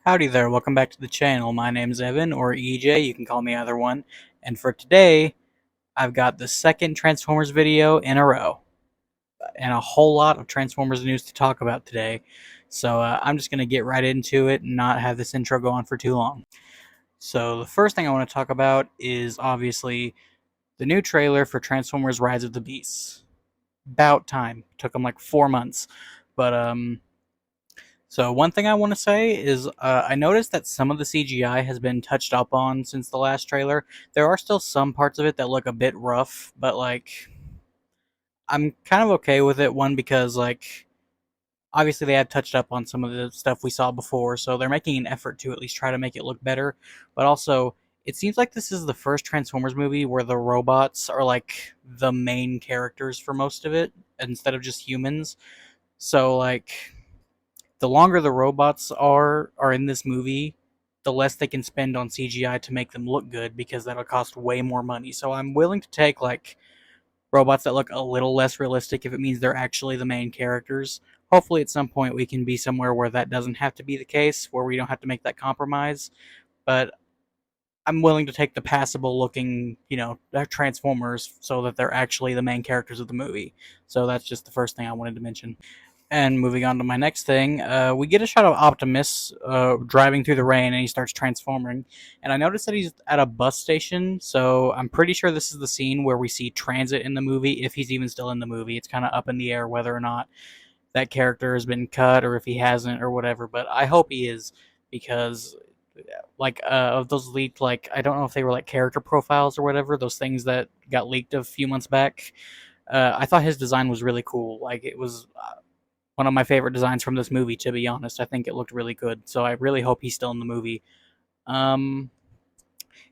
Howdy there, welcome back to the channel. My name's Evan, or EJ, you can call me either one. And for today, I've got the second Transformers video in a row, and a whole lot of Transformers news to talk about today. So I'm just going to get right into it and not have this intro go on for too long. So the first thing I want to talk about is obviously the new trailer for Transformers Rise of the Beasts. About time. Took them like 4 months. But So one thing I want to say is I noticed that some of the CGI has been touched up on since the last trailer. There are still some parts of it that look a bit rough, but like I'm kind of okay with it. One, because like obviously they have touched up on some of the stuff we saw before, so they're making an effort to at least try to make it look better. But also, it seems like this is the first Transformers movie where the robots are like the main characters for most of it instead of just humans. So like the longer the robots are in this movie, the less they can spend on CGI to make them look good because that'll cost way more money. So I'm willing to take like robots that look a little less realistic if it means they're actually the main characters. Hopefully at some point we can be somewhere where that doesn't have to be the case, where we don't have to make that compromise. But I'm willing to take the passable looking, Transformers so that they're actually the main characters of the movie. So that's just the first thing I wanted to mention. And moving on to my next thing, we get a shot of Optimus driving through the rain, and he starts transforming. And I noticed that he's at a bus station, so I'm pretty sure this is the scene where we see Transit in the movie, if he's even still in the movie. It's kind of up in the air whether or not that character has been cut or if he hasn't or whatever, but I hope he is, because like of those leaked, like I don't know if they were like character profiles or whatever, those things that got leaked a few months back. I thought his design was really cool. Like it was one of my favorite designs from this movie, to be honest. I think it looked really good, so I really hope he's still in the movie. Um,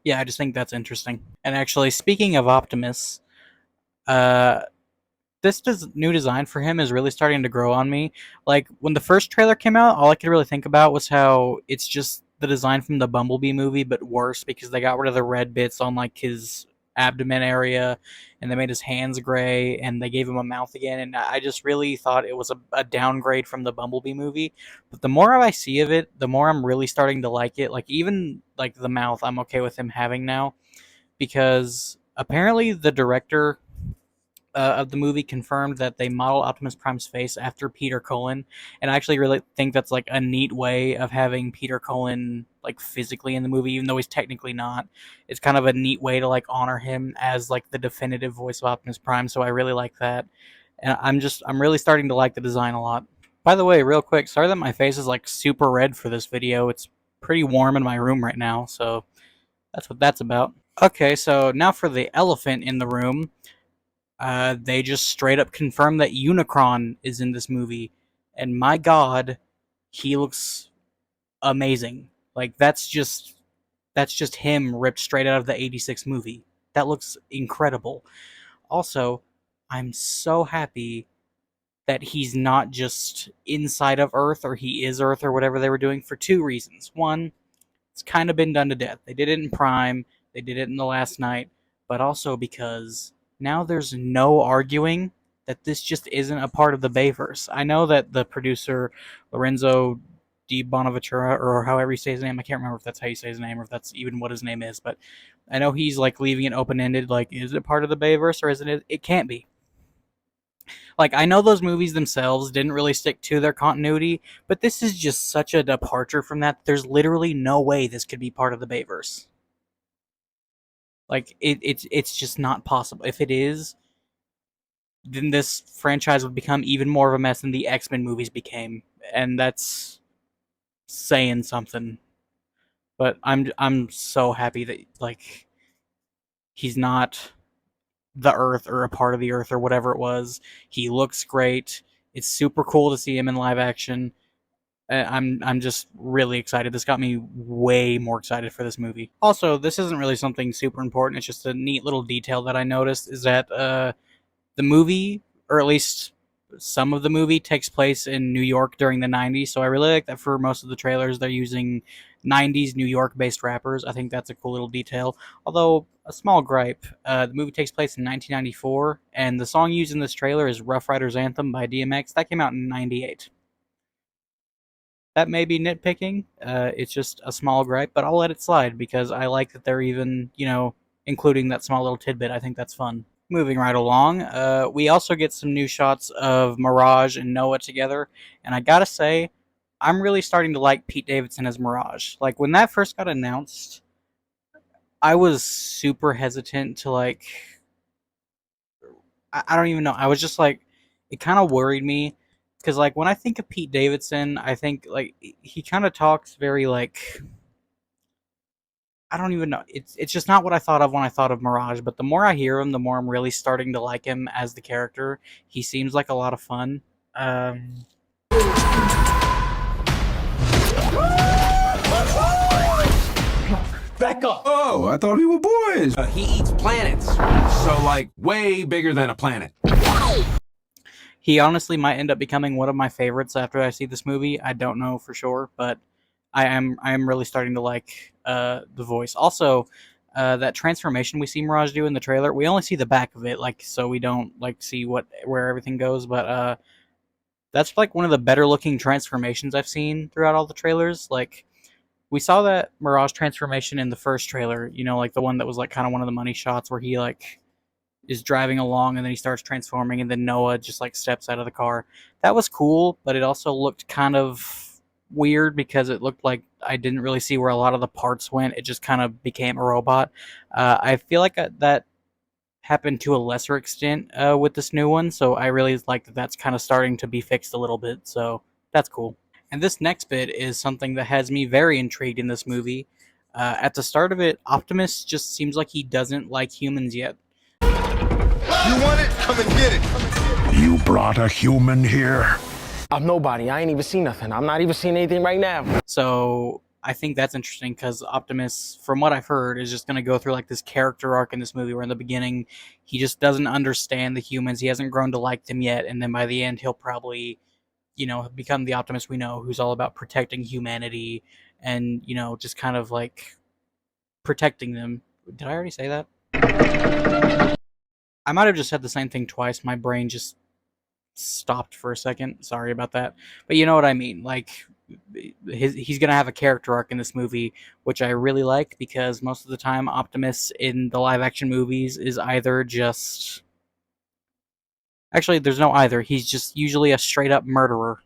yeah, I just think that's interesting. And actually, speaking of Optimus, uh, new design for him is really starting to grow on me. Like when the first trailer came out, all I could really think about was how it's just the design from the Bumblebee movie, but worse because they got rid of the red bits on like his abdomen area, and they made his hands gray, and they gave him a mouth again. And I just really thought it was a downgrade from the Bumblebee movie. But the more I see of it, the more I'm really starting to like it. Like even like the mouth, I'm okay with him having now, because apparently the director of the movie confirmed that they modeled Optimus Prime's face after Peter Cullen, and I actually really think that's like a neat way of having Peter Cullen like physically in the movie, even though he's technically not. It's kind of a neat way to like honor him as like the definitive voice of Optimus Prime. So I really like that, and I'm really starting to like the design a lot. By the way, real quick, sorry that my face is like super red for this video. It's pretty warm in my room right now, so that's what that's about. Okay, so now for the elephant in the room. They just straight up confirmed that Unicron is in this movie, and my God, he looks amazing. Like that's just him ripped straight out of the '86 movie. That looks incredible. Also, I'm so happy that he's not just inside of Earth, or he is Earth, or whatever they were doing, for two reasons. One, it's kind of been done to death. They did it in Prime, they did it in The Last Night, but also because now there's no arguing that this just isn't a part of the Bayverse. I know that the producer, Lorenzo Di Bonaventura, or however you say his name, I can't remember if that's how you say his name or if that's even what his name is, but I know he's like leaving it open ended. Like, is it part of the Bayverse or isn't it? It can't be. Like, I know those movies themselves didn't really stick to their continuity, but this is just such a departure from that. There's literally no way this could be part of the Bayverse. Like, it's just not possible. If it is, then this franchise would become even more of a mess than the X-Men movies became, and that's saying something. But I'm so happy that like he's not the Earth or a part of the Earth or whatever it was. He looks great. It's super cool to see him in live action. I'm just really excited. This got me way more excited for this movie. Also, this isn't really something super important. It's just a neat little detail that I noticed is that the movie, or at least some of the movie, takes place in New York during the '90s. So I really like that for most of the trailers they're using '90s New York-based rappers. I think that's a cool little detail. Although a small gripe, the movie takes place in 1994, and the song used in this trailer is "Rough Riders Anthem" by DMX. That came out in '98. That may be nitpicking. It's just a small gripe, but I'll let it slide because I like that they're even, including that small little tidbit. I think that's fun. Moving right along, we also get some new shots of Mirage and Noah together, and I gotta say, I'm really starting to like Pete Davidson as Mirage. Like, when that first got announced, I was super hesitant to, like, I don't even know. I was just like, it kind of worried me because, like, when I think of Pete Davidson, I think, like, he kind of talks very, like, I don't even know. It's just not what I thought of when I thought of Mirage. But the more I hear him, the more I'm really starting to like him as the character. He seems like a lot of fun. Um, Back up! Oh, I thought we were boys. He eats planets. So, like, way bigger than a planet. he honestly might end up becoming one of my favorites after I see this movie. I don't know for sure, but I am really starting to like the voice. Also, that transformation we see Mirage do in the trailer, we only see the back of it, like, so we don't like see where everything goes. But that's like one of the better looking transformations I've seen throughout all the trailers. Like, we saw that Mirage transformation in the first trailer, like the one that was like kind of one of the money shots where he like is driving along and then he starts transforming and then Noah just like steps out of the car. That was cool, but it also looked kind of weird because it looked like I didn't really see where a lot of the parts went. It just kind of became a robot. I feel like that happened to a lesser extent with this new one, so I really like that that's kind of starting to be fixed a little bit, so that's cool. And this next bit is something that has me very intrigued in this movie. At the start of it, Optimus just seems like he doesn't like humans yet. You want it? Come and get it. You brought a human here? I'm nobody. I ain't even seen nothing. I'm not even seeing anything right now. So I think that's interesting because Optimus, from what I've heard, is just going to go through like this character arc in this movie where in the beginning he just doesn't understand the humans. He hasn't grown to like them yet. And then by the end, he'll probably, become the Optimus we know, who's all about protecting humanity and, just kind of like protecting them. Did I already say that? I might have just said the same thing twice. My brain just stopped for a second. Sorry about that. But you know what I mean. Like, he's going to have a character arc in this movie, which I really like because most of the time Optimus in the live action movies is either just... Actually, there's no either. He's just usually a straight up murderer.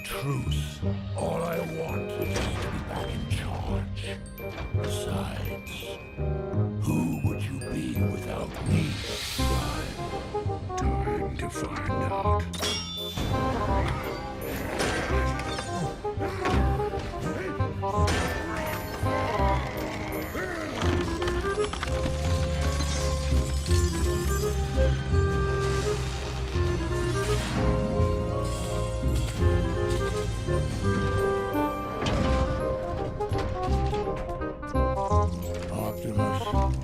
Truce. All I want is to be back in charge. Besides, who would you be without me? Time to find out.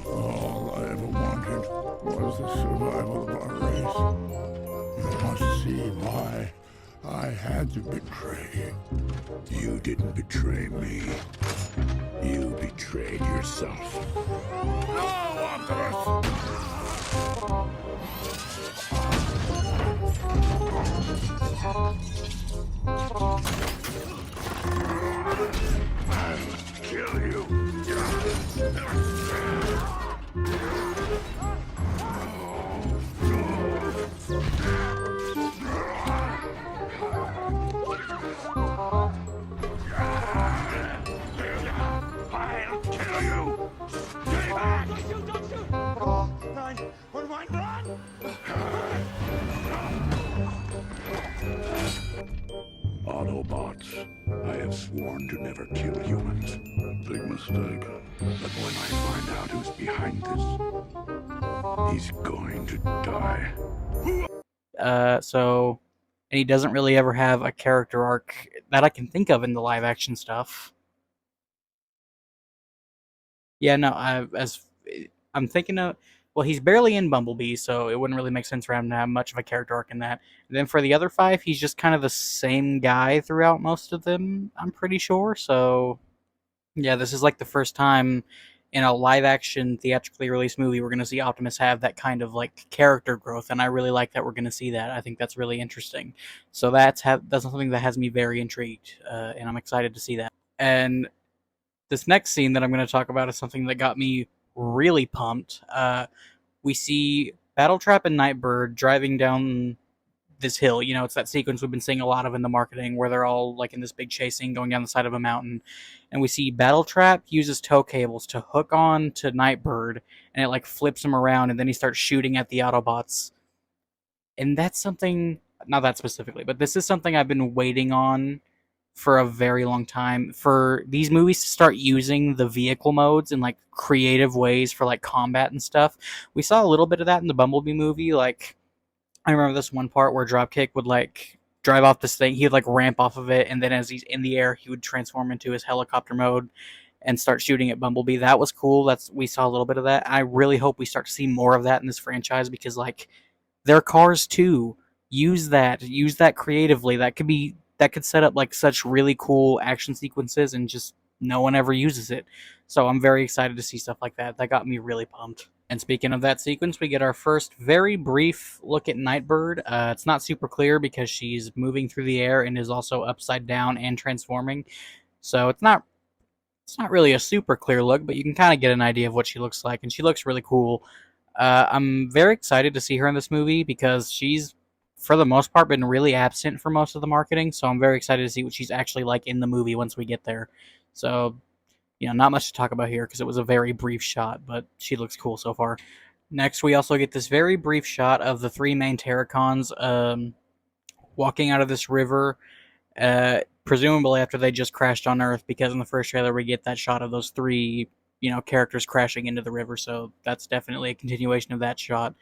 All I ever wanted was the survival of our race. You must see why I had to betray you. You didn't betray me. You betrayed yourself. No, Optimus! I'll kill you. Autobots, I have sworn to never kill humans. Think I find out who's behind this, he's going to die. And he doesn't really ever have a character arc that I can think of in the live action stuff. Yeah, no, I'm thinking of, well, he's barely in Bumblebee, so it wouldn't really make sense for him to have much of a character arc in that. And then for the other 5, he's just kind of the same guy throughout most of them, I'm pretty sure. So, yeah, this is like the first time in a live-action, theatrically released movie we're going to see Optimus have that kind of like character growth, and I really like that we're going to see that. I think that's really interesting. So that's something that has me very intrigued, and I'm excited to see that. And this next scene that I'm going to talk about is something that got me really pumped. We see Battletrap and Nightbird driving down this hill. You know, it's that sequence we've been seeing a lot of in the marketing where they're all like in this big chase scene going down the side of a mountain. And we see Battletrap uses tow cables to hook on to Nightbird, and it like flips him around, and then he starts shooting at the Autobots. And that's something, not that specifically, but this is something I've been waiting on for a very long time, for these movies to start using the vehicle modes in like creative ways for like combat and stuff. We saw a little bit of that in the Bumblebee movie. Like, I remember this one part where Dropkick would like drive off this thing, he'd like ramp off of it, and then as he's in the air, he would transform into his helicopter mode and start shooting at Bumblebee. That was cool. We saw a little bit of that. I really hope we start to see more of that in this franchise, because like their cars too use that creatively. That could set up like such really cool action sequences, and just no one ever uses it. So I'm very excited to see stuff like that. That got me really pumped. And speaking of that sequence, we get our first very brief look at Nightbird. It's not super clear because she's moving through the air and is also upside down and transforming. So it's not really a super clear look, but you can kind of get an idea of what she looks like, and she looks really cool. I'm very excited to see her in this movie because she's, for the most part, been really absent for most of the marketing. So I'm very excited to see what she's actually like in the movie once we get there. So, you know, not much to talk about here because it was a very brief shot, but she looks cool so far. Next, we also get this very brief shot of the 3 main Terracons walking out of this river, presumably after they just crashed on Earth, because in the first trailer we get that shot of those 3, you know, characters crashing into the river, so that's definitely a continuation of that shot.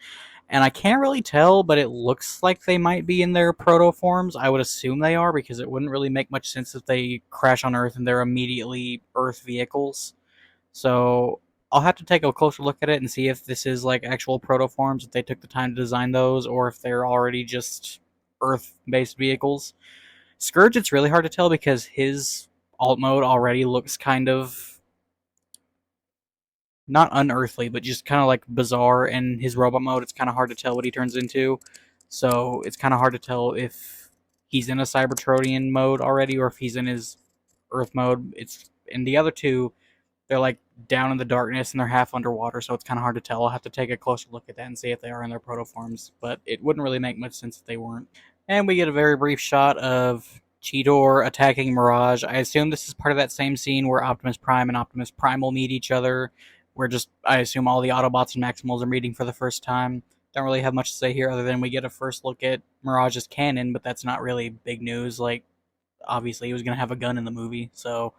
And I can't really tell, but it looks like they might be in their proto-forms. I would assume they are, because it wouldn't really make much sense if they crash on Earth and they're immediately Earth vehicles. So I'll have to take a closer look at it and see if this is like actual proto-forms, if they took the time to design those, or if they're already just Earth-based vehicles. Scourge, it's really hard to tell because his alt mode already looks kind of not unearthly, but just kind of like bizarre, and his robot mode, it's kind of hard to tell what he turns into. So it's kind of hard to tell if he's in a Cybertronian mode already or if he's in his Earth mode. It's in the other 2, they're like down in the darkness and they're half underwater, so it's kind of hard to tell. I'll have to take a closer look at that and see if they are in their protoforms, but it wouldn't really make much sense if they weren't. And we get a very brief shot of Cheetor attacking Mirage. I assume this is part of that same scene where Optimus Prime and Optimus Primal meet each other, where just, I assume, all the Autobots and Maximals are meeting for the first time. Don't really have much to say here other than we get a first look at Mirage's cannon, but that's not really big news. Like, obviously he was going to have a gun in the movie, so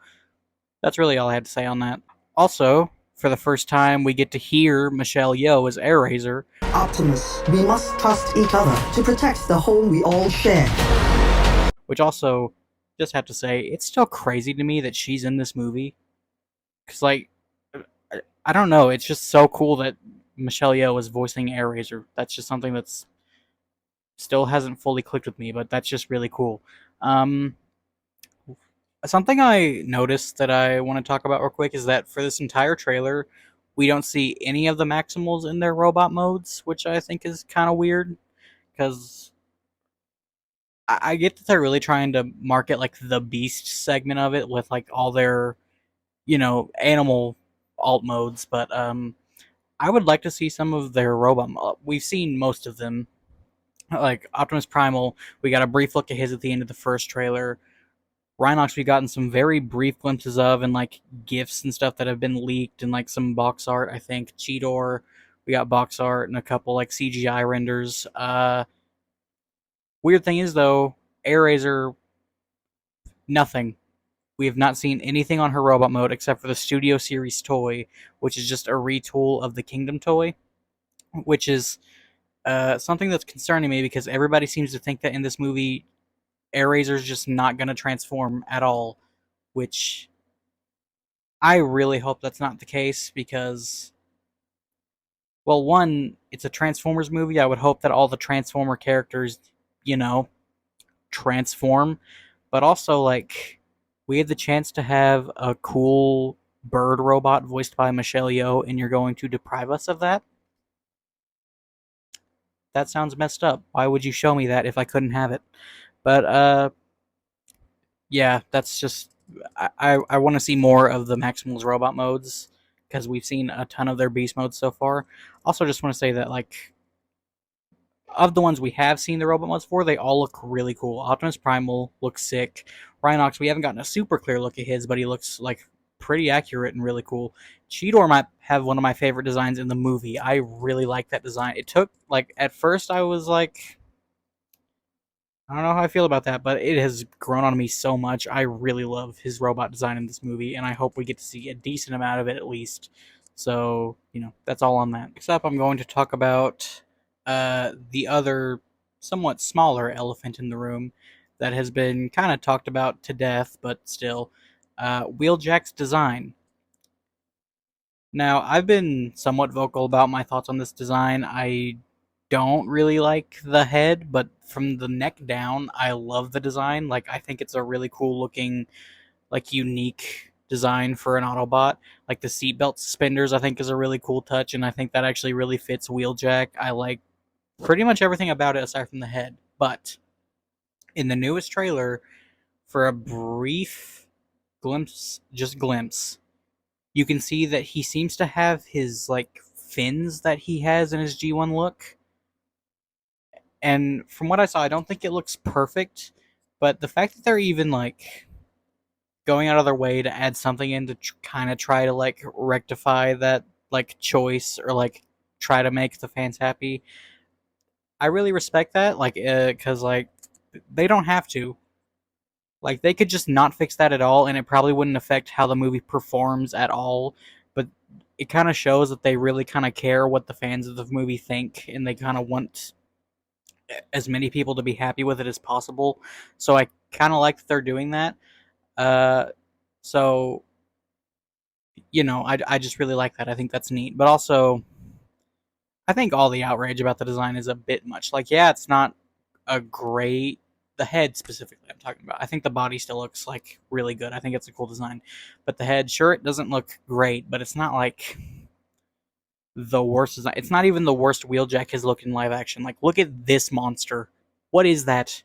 that's really all I had to say on that. Also, for the first time, we get to hear Michelle Yeoh as Airazor. Optimus, we must trust each other to protect the home we all share. Which also, just have to say, it's still crazy to me that she's in this movie. Because, like, I don't know, it's just so cool that Michelle Yeoh is voicing Airazor. That's just something that's still hasn't fully clicked with me, but that's just really cool. Something I noticed that I want to talk about real quick is that for this entire trailer, we don't see any of the Maximals in their robot modes, which I think is kind of weird, because I get that they're really trying to market like the Beast segment of it with like all their, you know, animal alt modes, but I would like to see some of their robot. We've seen most of them, like Optimus Primal. We got a brief look at his at the end of the first trailer. Rhinox, we've gotten some very brief glimpses of, and like GIFs and stuff that have been leaked, and like some box art. I think Cheetor, we got box art and a couple like CGI renders. Weird thing is though, Airazor, nothing. We have not seen anything on her robot mode except for the Studio Series toy, which is just a retool of the Kingdom toy, which is something that's concerning me because everybody seems to think that in this movie, Airazor's just not going to transform at all, which I really hope that's not the case because, well, one, it's a Transformers movie. I would hope that all the Transformer characters, transform, but also, like, we had the chance to have a cool bird robot voiced by Michelle Yeoh, and you're going to deprive us of that? That sounds messed up. Why would you show me that if I couldn't have it? But, yeah, that's just... I want to see more of the Maximals robot modes, because we've seen a ton of their beast modes so far. Also, just want to say that, like, of the ones we have seen the robot modes for, they all look really cool. Optimus Primal looks sick. Rhinox, we haven't gotten a super clear look at his, but he looks, like, pretty accurate and really cool. Cheetor might have one of my favorite designs in the movie. I really like that design. It took, like, at first I was like, I don't know how I feel about that, but it has grown on me so much. I really love his robot design in this movie, and I hope we get to see a decent amount of it at least. So, that's all on that. Next up, I'm going to talk about the other somewhat smaller elephant in the room that has been kind of talked about to death, but still, Wheeljack's design. Now, I've been somewhat vocal about my thoughts on this design. I don't really like the head, but from the neck down, I love the design. Like, I think it's a really cool looking, like, unique design for an Autobot. Like, the seatbelt suspenders, I think, is a really cool touch, and I think that actually really fits Wheeljack. I like pretty much everything about it aside from the head. But in the newest trailer, for a brief glimpse, you can see that he seems to have his, like, fins that he has in his G1 look. And from what I saw, I don't think it looks perfect, but the fact that they're even, like, going out of their way to add something in to kind of try to, like, rectify that, like, choice or, like, try to make the fans happy, I really respect that, like, because, like, they don't have to. Like, they could just not fix that at all, and it probably wouldn't affect how the movie performs at all, but it kind of shows that they really kind of care what the fans of the movie think, and they kind of want as many people to be happy with it as possible. So I kind of like that they're doing that. So, I just really like that. I think that's neat. But also, I think all the outrage about the design is a bit much. Like, yeah, it's not a great... The head, specifically, I'm talking about. I think the body still looks, like, really good. I think it's a cool design. But the head, sure, it doesn't look great, but it's not, like, the worst design. It's not even the worst Wheeljack has looked in live action. Like, look at this monster. What is that?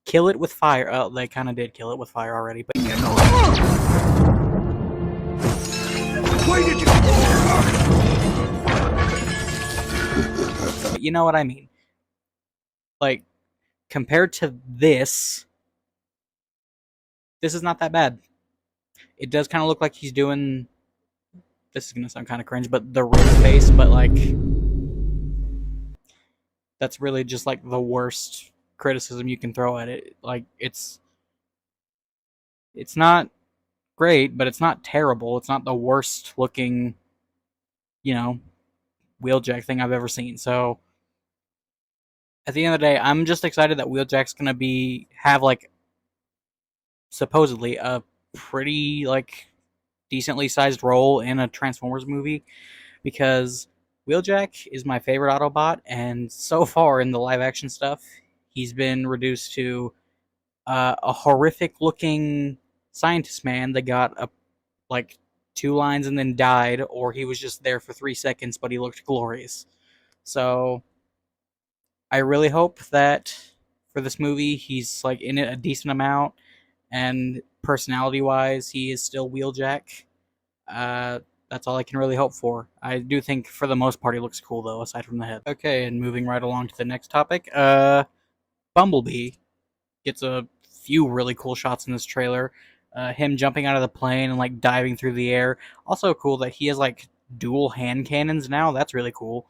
Kill it with fire. Oh, they kind of did kill it with fire already, but... Why did you... But you know what I mean. Like, compared to this is not that bad. It does kind of look like he's doing... This is going to sound kind of cringe, but the real face, but, like... That's really just, like, the worst criticism you can throw at it. Like, it's not great, but it's not terrible. It's not the worst looking, Wheeljack thing I've ever seen. So, at the end of the day, I'm just excited that Wheeljack's gonna have, like, supposedly a pretty, like, decently sized role in a Transformers movie, because Wheeljack is my favorite Autobot, and so far in the live action stuff, he's been reduced to a horrific looking scientist man that got like 2 lines and then died, or he was just there for 3 seconds but he looked glorious. So I really hope that for this movie he's, like, in it a decent amount, and personality wise he is still Wheeljack. That's all I can really hope for. I do think for the most part he looks cool though, aside from the head. Okay, and moving right along to the next topic, Bumblebee gets a few really cool shots in this trailer. Him jumping out of the plane and, like, diving through the air. Also cool that he has, like, dual hand cannons now. That's really cool.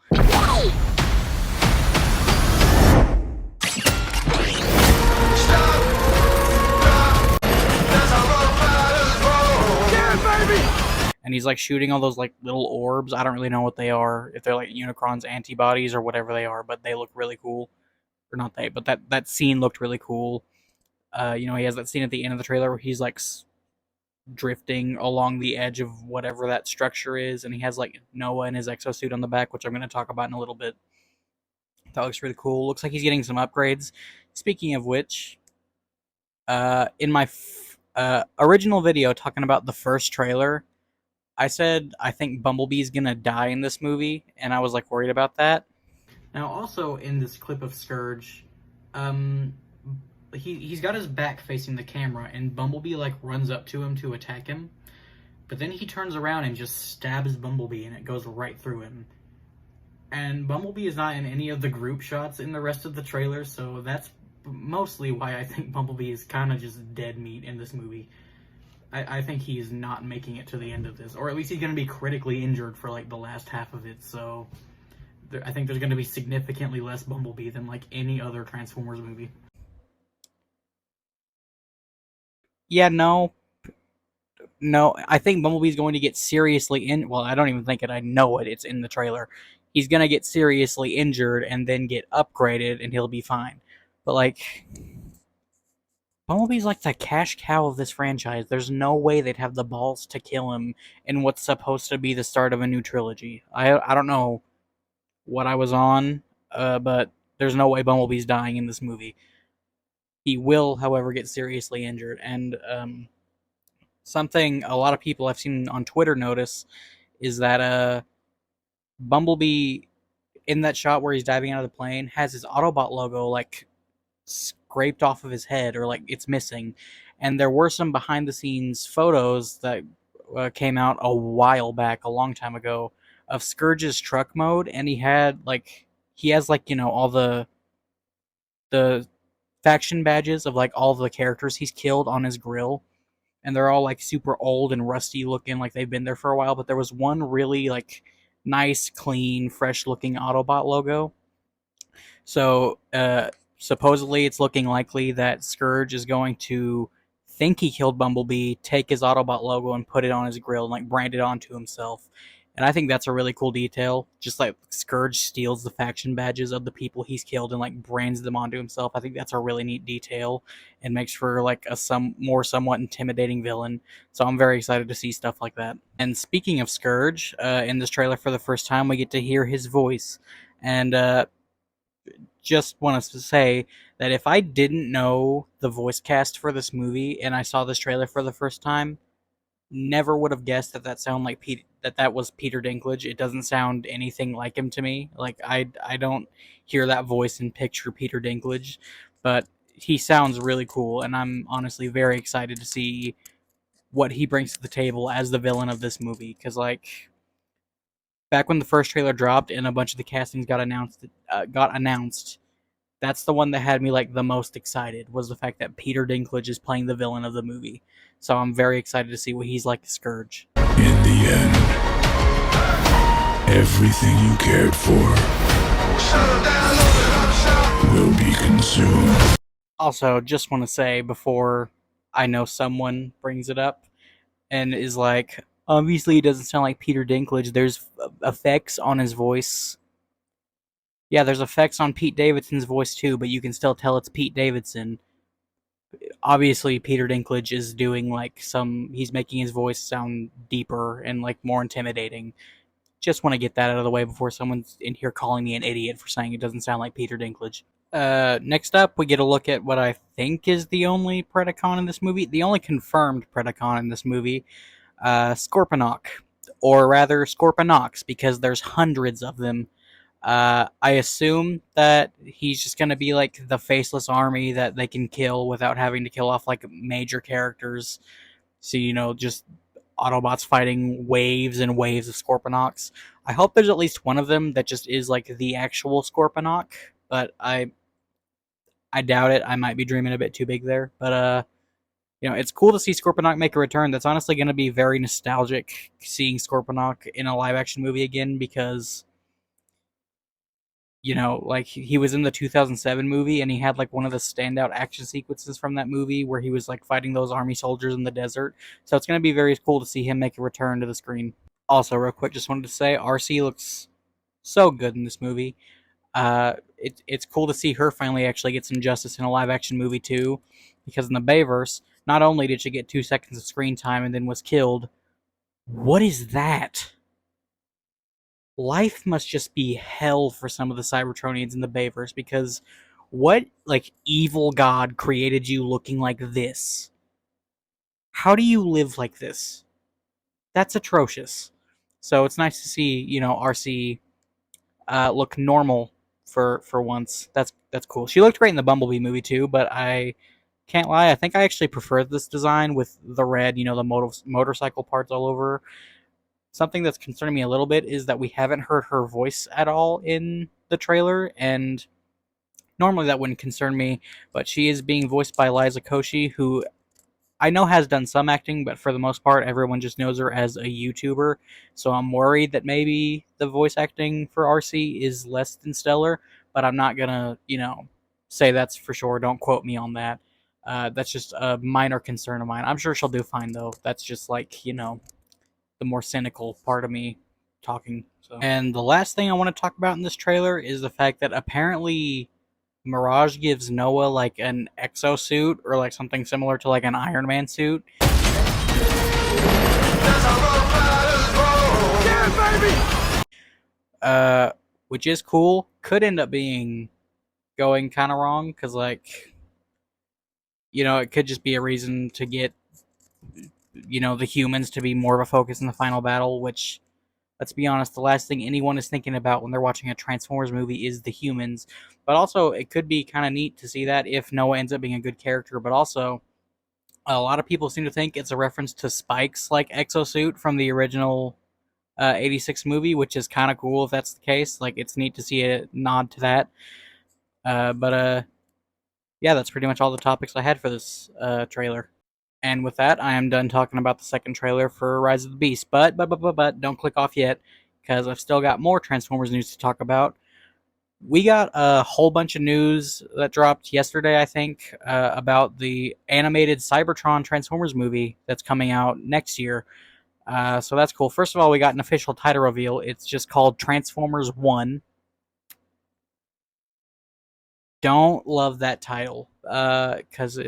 and he's like shooting all those like little orbs. I don't really know what they are, if they're like Unicron's antibodies or whatever they are, but they look really cool. Or not they, but that scene looked really cool. You know, he has that scene at the end of the trailer where he's like drifting along the edge of whatever that structure is, and he has like Noah in his exosuit on the back, which I'm going to talk about in a little bit. That looks really cool. Looks like he's getting some upgrades. Speaking of which, in my original video talking about the first trailer, I said I think Bumblebee's gonna die in this movie, and I was like worried about that. Now, also in this clip of Scourge, he's got his back facing the camera, and Bumblebee like runs up to him to attack him, but then he turns around and just stabs Bumblebee, and it goes right through him. And Bumblebee is not in any of the group shots in the rest of the trailer, so that's mostly why I think Bumblebee is kind of just dead meat in this movie. I think he's not making it to the end of this, or at least he's going to be critically injured for like the last half of it, so I think there's going to be significantly less Bumblebee than like any other Transformers movie. Yeah, no, I think Bumblebee's going to get seriously well, I don't even think it, I know it, it's in the trailer. He's going to get seriously injured and then get upgraded and he'll be fine. But like, Bumblebee's like the cash cow of this franchise. There's no way they'd have the balls to kill him in what's supposed to be the start of a new trilogy. I don't know what I was on, but there's no way Bumblebee's dying in this movie. He will, however, get seriously injured, and something a lot of people I've seen on Twitter notice is that Bumblebee, in that shot where he's diving out of the plane, has his Autobot logo like scraped off of his head, or like it's missing. And there were some behind the scenes photos that came out a while back, a long time ago, of Scourge's truck mode, and he has like, you know, all the faction badges of like all the characters he's killed on his grill, and they're all like super old and rusty looking, like they've been there for a while. But there was one really like nice, clean, fresh looking Autobot logo. So supposedly it's looking likely that Scourge is going to think he killed Bumblebee, take his Autobot logo and put it on his grill and like brand it onto himself. And I think that's a really cool detail. Just like Scourge steals the faction badges of the people he's killed and like brands them onto himself. I think that's a really neat detail and makes for like a somewhat intimidating villain. So I'm very excited to see stuff like that. And speaking of Scourge, in this trailer for the first time we get to hear his voice. And just want to say that if I didn't know the voice cast for this movie and I saw this trailer for the first time, never would have guessed that sounded like that was Peter Dinklage. It doesn't sound anything like him to me. Like I don't hear that voice and picture Peter Dinklage, but he sounds really cool, and I'm honestly very excited to see what he brings to the table as the villain of this movie. Because like back when the first trailer dropped and a bunch of the castings got announced, that's the one that had me like the most excited, was the fact that Peter Dinklage is playing the villain of the movie. So I'm very excited to see what he's like as Scourge. In the end, everything you cared for will be consumed. Also, just want to say before I know someone brings it up and is like, obviously he doesn't sound like Peter Dinklage, there's effects on his voice. Yeah, there's effects on Pete Davidson's voice too, but you can still tell it's Pete Davidson. Obviously, Peter Dinklage is doing like he's making his voice sound deeper and like more intimidating. Just want to get that out of the way before someone's in here calling me an idiot for saying it doesn't sound like Peter Dinklage. Next up, we get a look at what I think is the only Predacon in this movie. The only confirmed Predacon in this movie, Scorponok. Or rather, Scorponox, because there's hundreds of them. I assume that he's just going to be like the faceless army that they can kill without having to kill off like major characters. So, you know, just Autobots fighting waves and waves of Scorponox. I hope there's at least one of them that just is like the actual Scorponok, but I doubt it. I might be dreaming a bit too big there. But, you know, it's cool to see Scorponok make a return. That's honestly going to be very nostalgic, seeing Scorponok in a live-action movie again, because you know, like he was in the 2007 movie, and he had like one of the standout action sequences from that movie where he was like fighting those army soldiers in the desert. So it's going to be very cool to see him make a return to the screen. Also, real quick, just wanted to say RC looks so good in this movie. It's cool to see her finally actually get some justice in a live action movie too, because in the Bayverse, not only did she get 2 seconds of screen time and then was killed. What is that? Life must just be hell for some of the Cybertronians in the Bayverse, because what like evil god created you looking like this? How do you live like this? That's atrocious. So it's nice to see, you know, RC look normal for once. That's cool. She looked great in the Bumblebee movie too, but I can't lie, I think I actually prefer this design with the red, you know, the motorcycle parts all over. Something that's concerning me a little bit is that we haven't heard her voice at all in the trailer, and normally that wouldn't concern me, but she is being voiced by Liza Koshy, who I know has done some acting, but for the most part, everyone just knows her as a YouTuber. So I'm worried that maybe the voice acting for RC is less than stellar, but I'm not gonna, you know, say that's for sure. Don't quote me on that. That's just a minor concern of mine. I'm sure she'll do fine, though. That's just like, you know, the more cynical part of me talking. So. And the last thing I want to talk about in this trailer is the fact that apparently Mirage gives Noah like an exosuit or like something similar to like an Iron Man suit. Which is cool. Could end up being going kind of wrong because, like, you know, it could just be a reason to get, you know, the humans to be more of a focus in the final battle, which, let's be honest, the last thing anyone is thinking about when they're watching a Transformers movie is the humans. But also, it could be kind of neat to see that if Noah ends up being a good character. But also, a lot of people seem to think it's a reference to Spike's like exosuit from the original 86 movie, which is kind of cool if that's the case. Like, it's neat to see a nod to that. Yeah, that's pretty much all the topics I had for this trailer. And with that, I am done talking about the second trailer for Rise of the Beast. But don't click off yet, because I've still got more Transformers news to talk about. We got a whole bunch of news that dropped yesterday, I think, about the animated Cybertron Transformers movie that's coming out next year. So that's cool. First of all, we got an official title reveal. It's just called Transformers 1. Don't love that title, because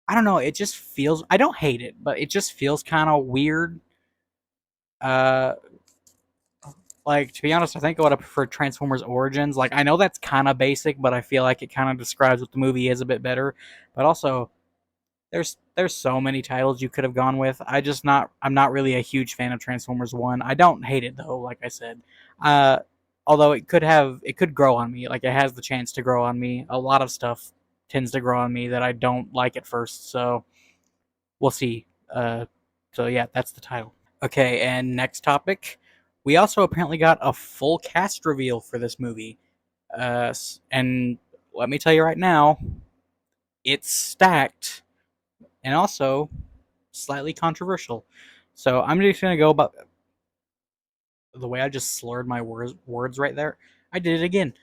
I don't know, it just feels, I don't hate it, but it just feels kind of weird. Like, to be honest, I think I would have preferred Transformers Origins. Like, I know that's kind of basic, but I feel like it kind of describes what the movie is a bit better. But also, there's so many titles you could have gone with. I'm not really a huge fan of Transformers 1. I don't hate it though, like I said. Although it could grow on me. Like, it has the chance to grow on me. A lot of stuff tends to grow on me that I don't like at first, so we'll see. So yeah, that's the title. Okay, and next topic. We also apparently got a full cast reveal for this movie. And let me tell you right now, it's stacked and also slightly controversial. So I'm just going to go about the way I just slurred my words right there. I did it again.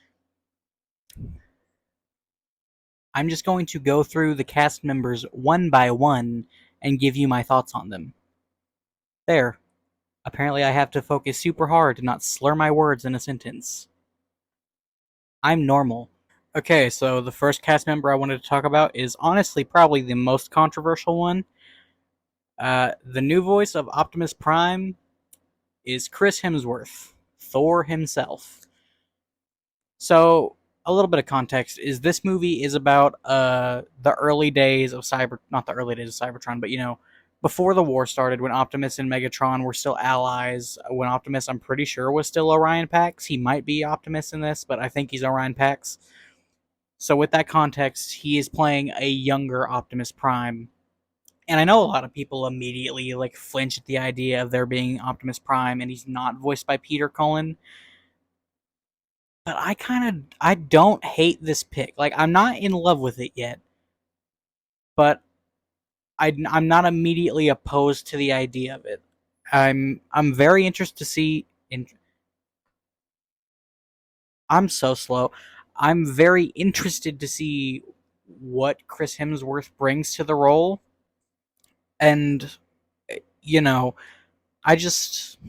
I'm just going to go through the cast members one by one and give you my thoughts on them. There. Apparently I have to focus super hard to not slur my words in a sentence. I'm normal. Okay, so the first cast member I wanted to talk about is honestly probably the most controversial one. The new voice of Optimus Prime is Chris Hemsworth, Thor himself. So, a little bit of context is this movie is about the early days of not the early days of Cybertron, but, you know, before the war started, when Optimus and Megatron were still allies, when Optimus, I'm pretty sure, was still Orion Pax. He might be Optimus in this, but I think he's Orion Pax. So with that context, he is playing a younger Optimus Prime. And I know a lot of people immediately like flinch at the idea of there being Optimus Prime and he's not voiced by Peter Cullen. But I don't hate this pick. Like, I'm not in love with it yet. But I'm not immediately opposed to the idea of it. I'm very interested to see I'm so slow. I'm very interested to see what Chris Hemsworth brings to the role. And, you know, I just.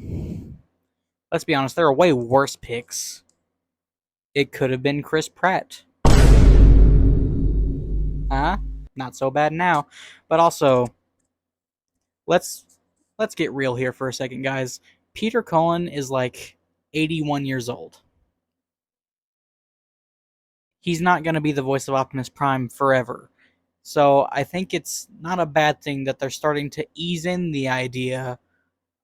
Let's be honest, there are way worse picks. It could have been Chris Pratt. Huh? Not so bad now. But also, let's get real here for a second, guys. Peter Cullen is like 81 years old. He's not going to be the voice of Optimus Prime forever. So I think it's not a bad thing that they're starting to ease in the idea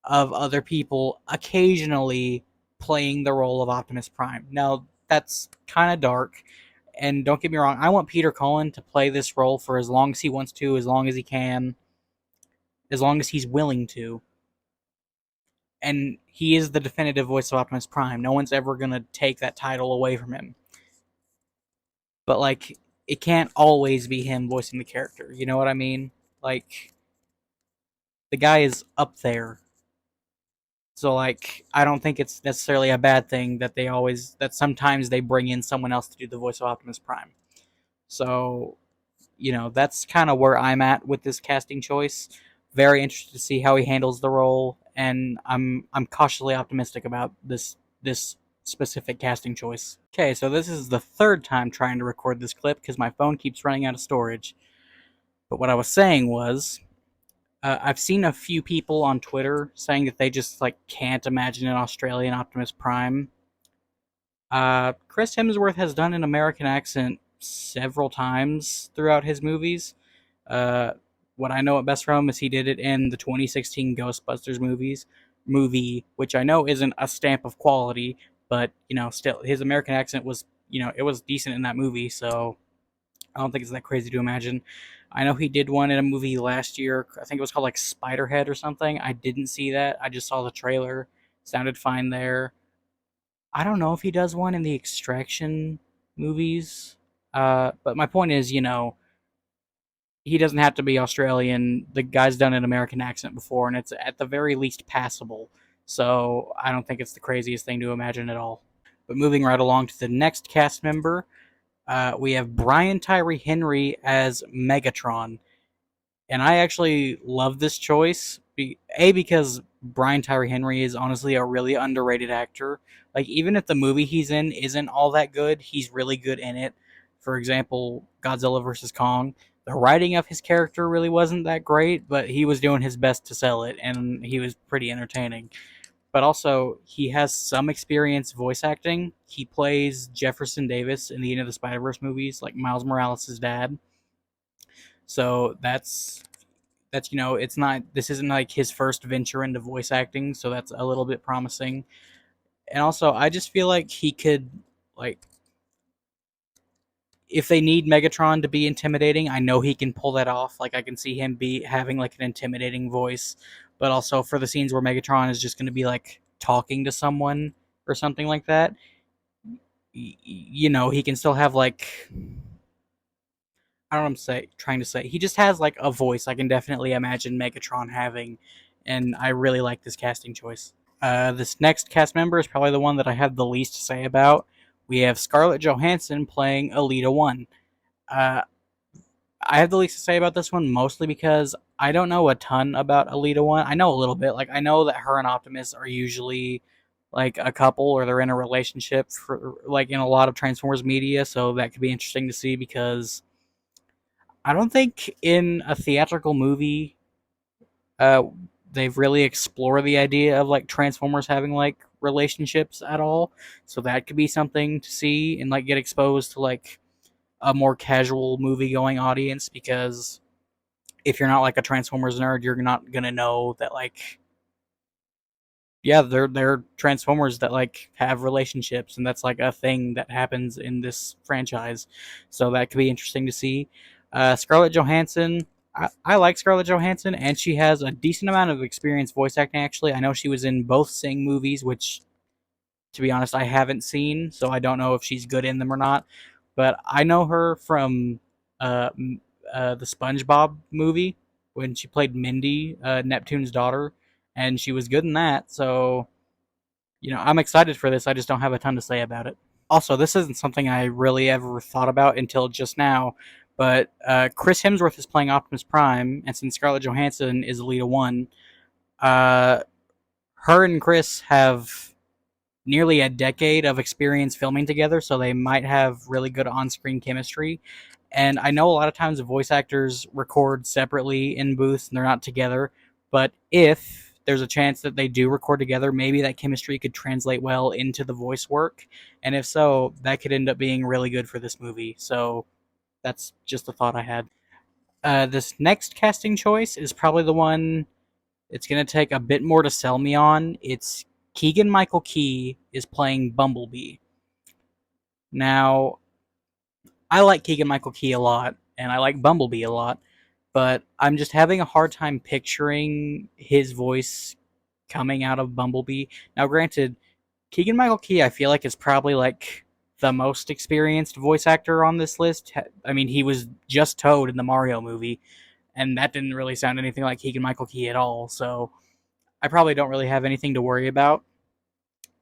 of other people occasionally playing the role of Optimus Prime. Now, that's kind of dark, and don't get me wrong, I want Peter Cullen to play this role for as long as he wants to, as long as he can, as long as he's willing to. And he is the definitive voice of Optimus Prime. No one's ever going to take that title away from him. But, like, it can't always be him voicing the character. You know what I mean? Like, the guy is up there. So, like, I don't think it's necessarily a bad thing that that sometimes they bring in someone else to do the voice of Optimus Prime. So, that's kind of where I'm at with this casting choice. Very interested to see how he handles the role, and I'm cautiously optimistic about this specific casting choice. Okay, so this is the third time trying to record this clip because my phone keeps running out of storage. But what I was saying was, I've seen a few people on Twitter saying that they just can't imagine an Australian Optimus Prime. Chris Hemsworth has done an American accent several times throughout his movies. What I know at best from is he did it in the 2016 Ghostbusters movie, which I know isn't a stamp of quality, but still his American accent was it was decent in that movie, so I don't think it's that crazy to imagine. I know he did one in a movie last year. I think it was called Spiderhead or something. I didn't see that. I just saw the trailer. Sounded fine there. I don't know if he does one in the Extraction movies. But my point is, he doesn't have to be Australian. The guy's done an American accent before, and it's at the very least passable. So I don't think it's the craziest thing to imagine at all. But moving right along to the next cast member, we have Brian Tyree Henry as Megatron. And I actually love this choice. Because Brian Tyree Henry is honestly a really underrated actor. Like, even if the movie he's in isn't all that good, he's really good in it. For example, Godzilla vs. Kong. The writing of his character really wasn't that great, but he was doing his best to sell it, and he was pretty entertaining. But also, he has some experience voice acting. He plays Jefferson Davis in the Into the Spider-Verse movies, like Miles Morales' dad. So that's this isn't like his first venture into voice acting, so that's a little bit promising. And also, I just feel like he could, if they need Megatron to be intimidating, I know he can pull that off. Like, I can see him having an intimidating voice, but also for the scenes where Megatron is just going to be talking to someone or something like that, he can still have I don't know what I'm trying to say. He just has a voice I can definitely imagine Megatron having, and I really like this casting choice. This next cast member is probably the one that I have the least to say about. We have Scarlett Johansson playing Elita 1. I have the least to say about this one, mostly because I don't know a ton about Elita 1. I know a little bit. I know that her and Optimus are usually a couple, or they're in a relationship for in a lot of Transformers media, so that could be interesting to see, because I don't think in a theatrical movie they've really explored the idea of Transformers having relationships at all. So that could be something to see and get exposed to a more casual movie going audience, because if you're not a Transformers nerd, you're not gonna know that they're Transformers that have relationships, and that's a thing that happens in this franchise. So that could be interesting to see. Scarlett Johansson, I like Scarlett Johansson, and she has a decent amount of experience voice acting, actually. I know she was in both Sing movies, which, to be honest, I haven't seen, so I don't know if she's good in them or not. But I know her from the SpongeBob movie, when she played Mindy, Neptune's daughter, and she was good in that. So, I'm excited for this. I just don't have a ton to say about it. Also, this isn't something I really ever thought about until just now, but Chris Hemsworth is playing Optimus Prime, and since Scarlett Johansson is Alita 1, uh, her and Chris have nearly a decade of experience filming together, so they might have really good on-screen chemistry. And I know a lot of times voice actors record separately in booths and they're not together, but if there's a chance that they do record together, maybe that chemistry could translate well into the voice work. And if so, that could end up being really good for this movie. So that's just a thought I had. This next casting choice is probably the one it's going to take a bit more to sell me on. It's Keegan Michael Key is playing Bumblebee. Now, I like Keegan Michael Key a lot, and I like Bumblebee a lot, but I'm just having a hard time picturing his voice coming out of Bumblebee. Now, granted, Keegan Michael Key, I feel like, is probably like the most experienced voice actor on this list. I mean, he was just Toad in the Mario movie, and that didn't really sound anything like Keegan Michael Key at all, so I probably don't really have anything to worry about.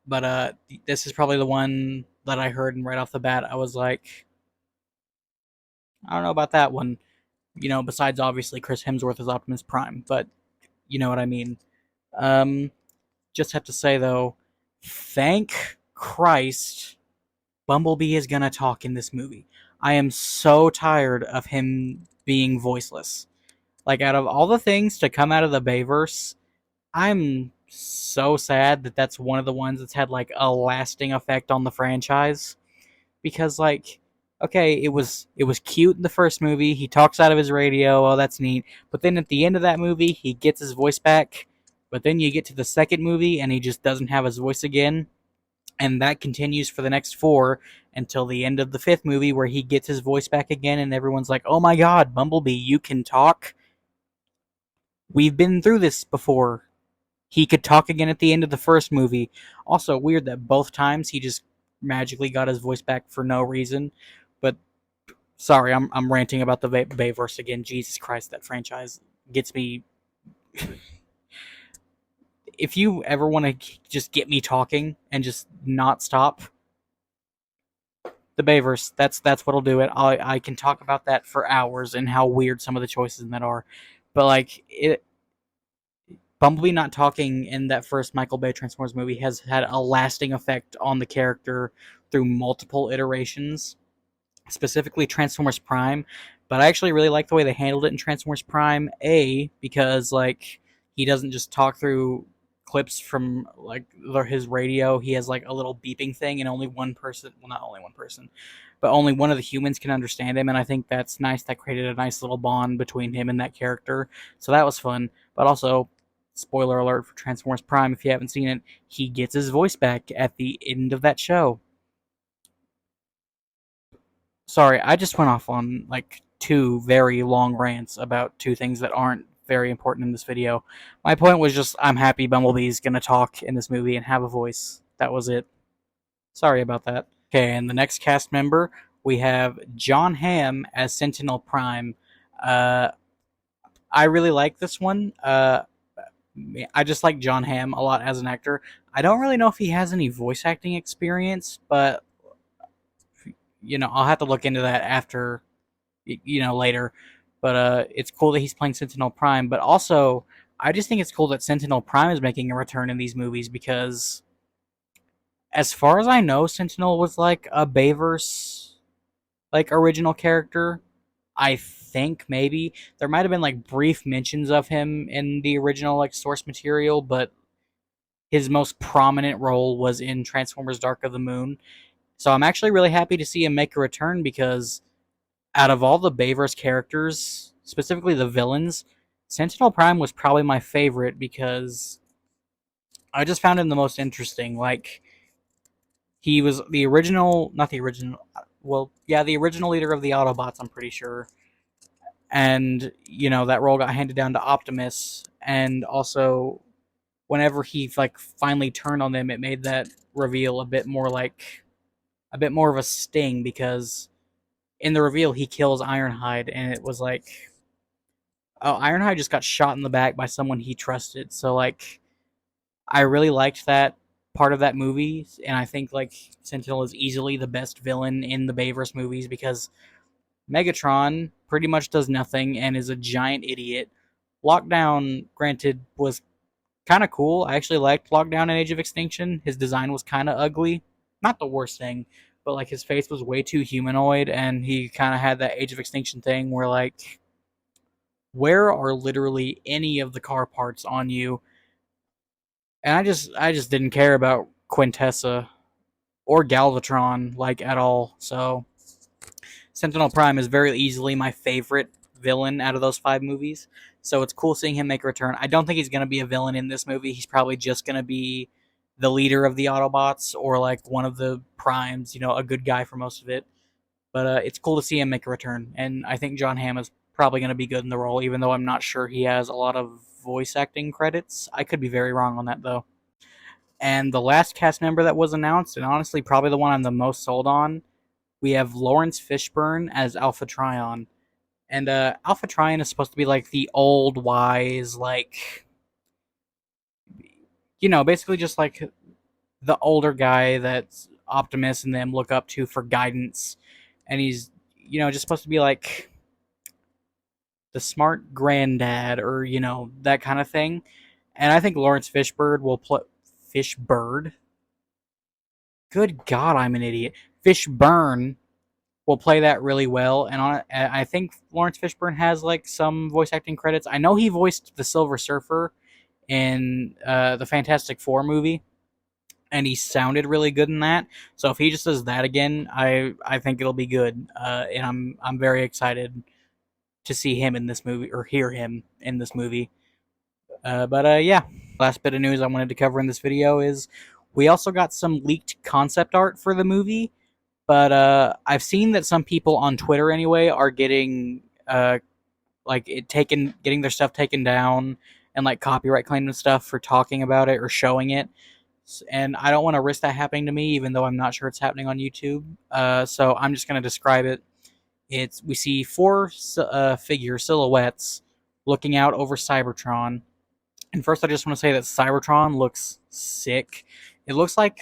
But this is probably the one that I heard, and right off the bat, I was like, I don't know about that one. You know, besides obviously Chris Hemsworth as Optimus Prime, but you know what I mean. Um, just have to say though, thank Christ, Bumblebee is gonna talk in this movie. I am so tired of him being voiceless. Like, out of all the things to come out of the Bayverse, I'm so sad that that's one of the ones that's had like a lasting effect on the franchise. Because like, okay, it was cute in the first movie. He talks out of his radio. Oh, that's neat. But then at the end of that movie, he gets his voice back. But then you get to the second movie, and he just doesn't have his voice again. And that continues for the next four until the end of the fifth movie, where he gets his voice back again, and everyone's like, "Oh my God, Bumblebee, you can talk." We've been through this before. He could talk again at the end of the first movie. Also, weird that both times he just magically got his voice back for no reason. But sorry, I'm ranting about the Bayverse again. Jesus Christ, that franchise gets me. If you ever want to just get me talking and just not stop, the Bayverse, that's what'll do it. I can talk about that for hours and how weird some of the choices in that are. But like it, Bumblebee not talking in that first Michael Bay Transformers movie has had a lasting effect on the character through multiple iterations, specifically Transformers Prime. But I actually really like the way they handled it in Transformers Prime. Because like he doesn't just talk through clips from like his radio. He has like a little beeping thing, and only one person, well, not only one person, but only one of the humans can understand him. And I think that's nice. That created a nice little bond between him and that character. So that was fun. But also, spoiler alert for Transformers Prime, if you haven't seen it, he gets his voice back at the end of that show. Sorry, I just went off on like two very long rants about two things that aren't very important in this video. My point was just I'm happy Bumblebee's gonna talk in this movie and have a voice. That was it. Sorry about that. Okay, and the next cast member, we have Jon Hamm as Sentinel Prime. I really like this one. I just like Jon Hamm a lot as an actor. I don't really know if he has any voice acting experience, but I'll have to look into that after, later. But it's cool that he's playing Sentinel Prime. But also, I just think it's cool that Sentinel Prime is making a return in these movies because, as far as I know, Sentinel was like a Bayverse, like original character. I think maybe there might have been like brief mentions of him in the original like source material, but his most prominent role was in Transformers Dark of the Moon. So I'm actually really happy to see him make a return because out of all the Bayverse characters, specifically the villains, Sentinel Prime was probably my favorite because I just found him the most interesting. Like, he was the original, not the original, well, yeah, the original leader of the Autobots, I'm pretty sure. And, that role got handed down to Optimus. And also, whenever he, like, finally turned on them, it made that reveal a bit more of a sting because in the reveal he kills Ironhide and it was like, oh, Ironhide just got shot in the back by someone he trusted. So like I really liked that part of that movie, and I think like Sentinel is easily the best villain in the Bayverse movies because Megatron pretty much does nothing and is a giant idiot. Lockdown, granted, was kind of cool. I actually liked Lockdown in Age of Extinction. His design was kind of ugly. Not the worst thing, but like his face was way too humanoid, and he kind of had that Age of Extinction thing where like, where are literally any of the car parts on you? And I just didn't care about Quintessa or Galvatron like at all. So Sentinel Prime is very easily my favorite villain out of those 5 movies. So it's cool seeing him make a return. I don't think he's going to be a villain in this movie. He's probably just going to be the leader of the Autobots or like one of the Primes, you know, a good guy for most of it. But it's cool to see him make a return. And I think John Hamm is probably going to be good in the role, even though I'm not sure he has a lot of voice acting credits. I could be very wrong on that, though. And the last cast member that was announced, and honestly probably the one I'm the most sold on, we have Lawrence Fishburne as Alpha Trion. And Alpha Trion is supposed to be like the old, wise, like, you know, basically just like the older guy that Optimus and them look up to for guidance. And he's, you know, just supposed to be like the smart granddad or, you know, that kind of thing. And I think Lawrence Fishburne will play. Fishburne? Good God, I'm an idiot. Fishburne will play that really well. And I think Lawrence Fishburne has like some voice acting credits. I know he voiced the Silver Surfer in the Fantastic Four movie, and he sounded really good in that. So if he just does that again, I think it'll be good. And I'm very excited to see him in this movie or hear him in this movie. Yeah, last bit of news I wanted to cover in this video is we also got some leaked concept art for the movie, but I've seen that some people on Twitter anyway are getting getting their stuff taken down and like copyright claimed and stuff for talking about it or showing it. And I don't want to risk that happening to me, even though I'm not sure it's happening on YouTube. So I'm just going to describe it. We see 4 figure silhouettes looking out over Cybertron. And first, I just want to say that Cybertron looks sick. It looks like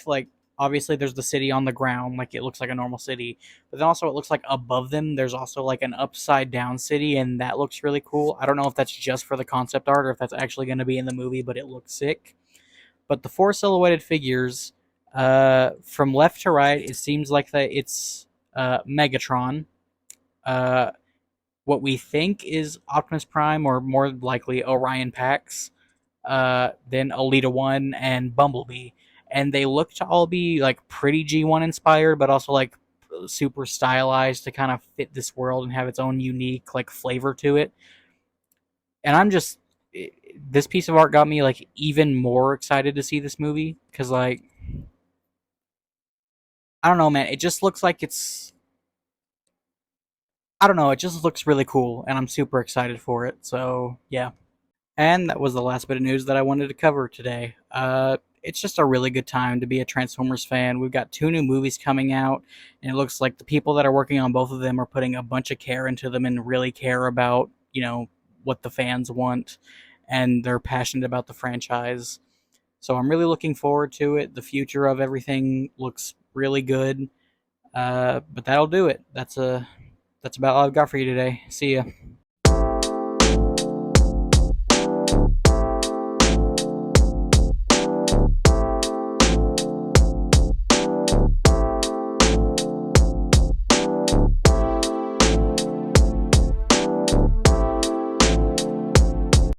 obviously there's the city on the ground, like it looks like a normal city. But then also it looks like above them there's also like an upside down city, and that looks really cool. I don't know if that's just for the concept art or if that's actually going to be in the movie, but it looks sick. But the 4 silhouetted figures, from left to right, it seems like it's Megatron. What we think is Optimus Prime, or more likely Orion Pax. Then Elita 1 and Bumblebee. And they look to all be like pretty G1 inspired, but also like super stylized to kind of fit this world and have its own unique like flavor to it. And this piece of art got me like even more excited to see this movie because like, I don't know, man, it just looks like I don't know, it just looks really cool and I'm super excited for it. So yeah. And that was the last bit of news that I wanted to cover today. It's just a really good time to be a Transformers fan. We've got 2 new movies coming out, and it looks like the people that are working on both of them are putting a bunch of care into them and really care about, you know, what the fans want, and they're passionate about the franchise. So I'm really looking forward to it. The future of everything looks really good. But that'll do it. That's about all I've got for you today. See ya.